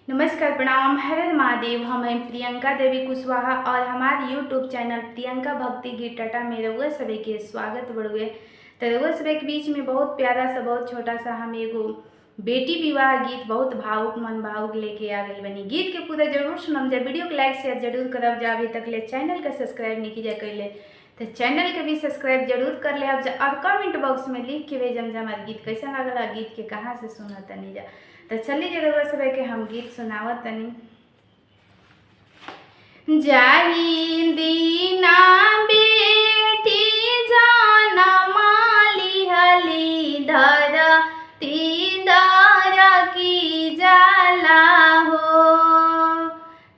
नमस्कार, प्रणाम, हर हर महादेव। हम हैं प्रियंका देवी कुशवाहा और हमारे यूट्यूब चैनल प्रियंका भक्ति गीत टाटा में रउआ सभी के स्वागत बड़ुए। तो रउआ सभी के बीच में बहुत प्यारा सा बहुत छोटा सा हम एगो बेटी विवाह गीत बहुत भावुक मन भावुक लेके आ गए बनी। गीत के पूरा जरूर सुनम जा, वीडियो को लाइक शेयर जरूर करब जा। अभी तक ले चैनल का सब्सक्राइब नहीं किया कैले तो चैनल के भी सब्सक्राइब जरूर कर ले जा और कमेंट बॉक्स में लिख के भेजम जा हमारे गीत कैसा लगला, गीत के कहाँ से सुना तनी जा। तो चलिए जरूर सब के हम गीत सुनावत तनी। जाही दीना बेटी जनमाली हली धरती दर की जाला हो।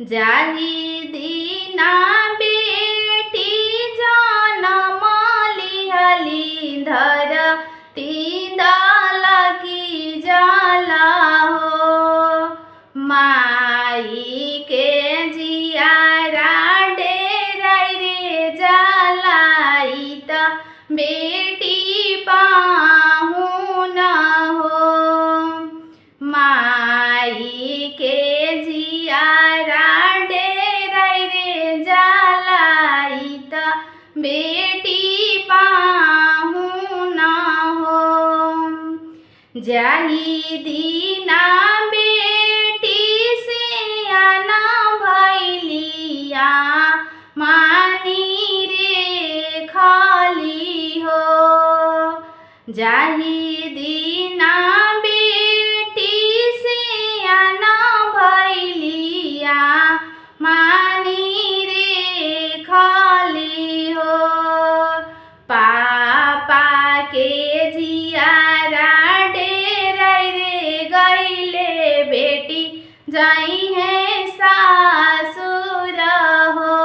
जाही दीना बेटी जनमाली हली धरती दर की जाला हो। माई के जियारा डेराई रे जलाई त बेटी पाहुन हो। माई के जियारा डेराई रे जलाई त बेटी पाहुन हो। जाही दीना बेटी से आना भैलिया मानी रे खाली हो। जाही दीना बेटी से आना भैलिया मानी रे खाली हो। पापा के जियारा बेटी जाई है सासुर हो।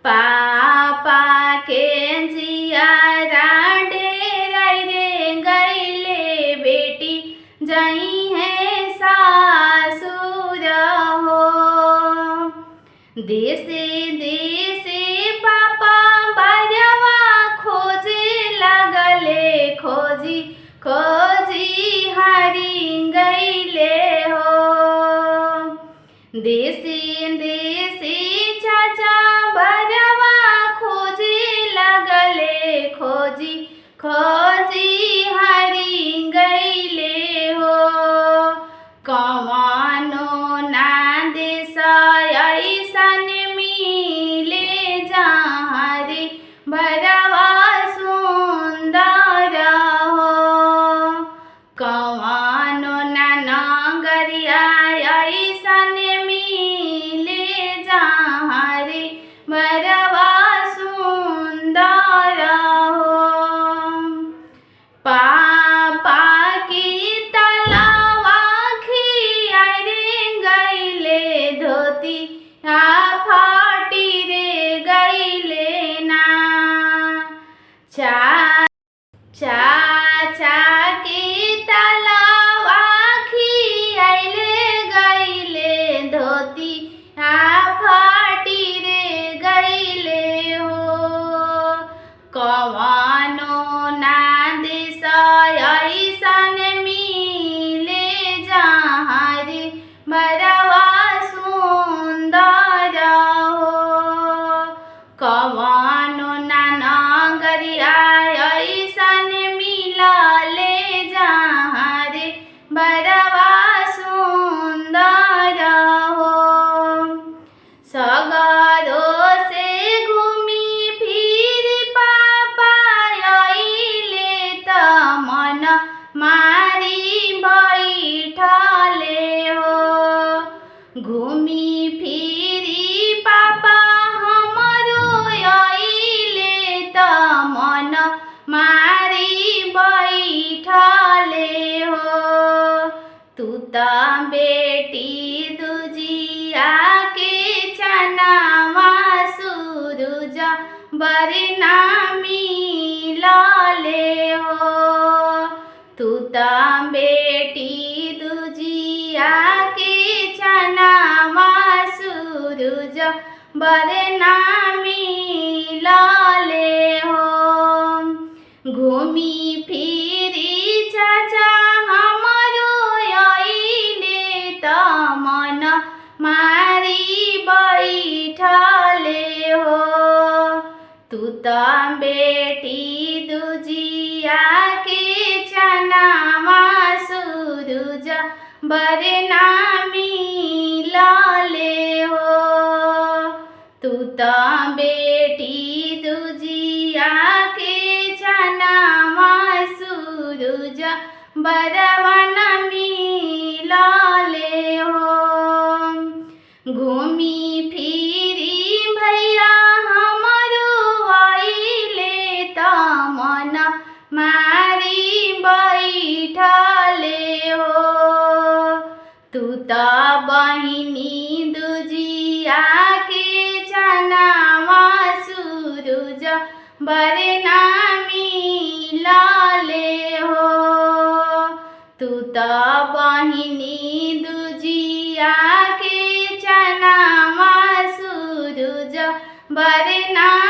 पापा के जियारा डेराई रे गईले बेटी जाई है सासुर हो। देसे देसे पापा बजवा खोजे लगले, खोजी खोजी हरी गईले हो। देसी देसी चाचा बजवा खोजे लगले, खोजी खोजी हरी गईले हो। कवानो ना देश ऐसन मिले जहाँ रे बरवा सुंदर हो। कवानो ना नगरिया ऐसन मिले जहाँ रे बरवा सुंदर हो। पापा की तलवा खियाई रे गईले धोती फाटी रे गईले ना। चाचा की तलवा खियाइले गईले धोती फाटी रे गईले हो। कवानो ना देश ऐसन मिले जहाँ रे बरवा सुंदर हो। कवानो ना नगरिया ऐसन मिलले जहाँ रे बरवा सुंदर हो। सगरो से घूमी फिर पापा आइले त मन मारी बैठले हो। घूमी फिरी पापा हमरो आइले त मन मारी बैठले हो। तू त बेटी दुजिया के चनावा सूरज बरना मिलले हो। तू त बेटी दुजिया के चनावा सूरज बरना मिलले हो। घूमी फिरी चाचा हमारो आइले त तो बेटी दुजिया के चनावा सूरज बरनामी लाले हो। तू तो बेटी दुजिया के चनावा सूरज बरनामी लाले हो। घूमी फिरी भैया हमरो आइले त मन मारी बैठले हो। तू तो बहिनी दुजिया के चनावा सूरज बरनामी लाले हो। तू तो बहिनी दुजिया के चनावा सूरज बरनामी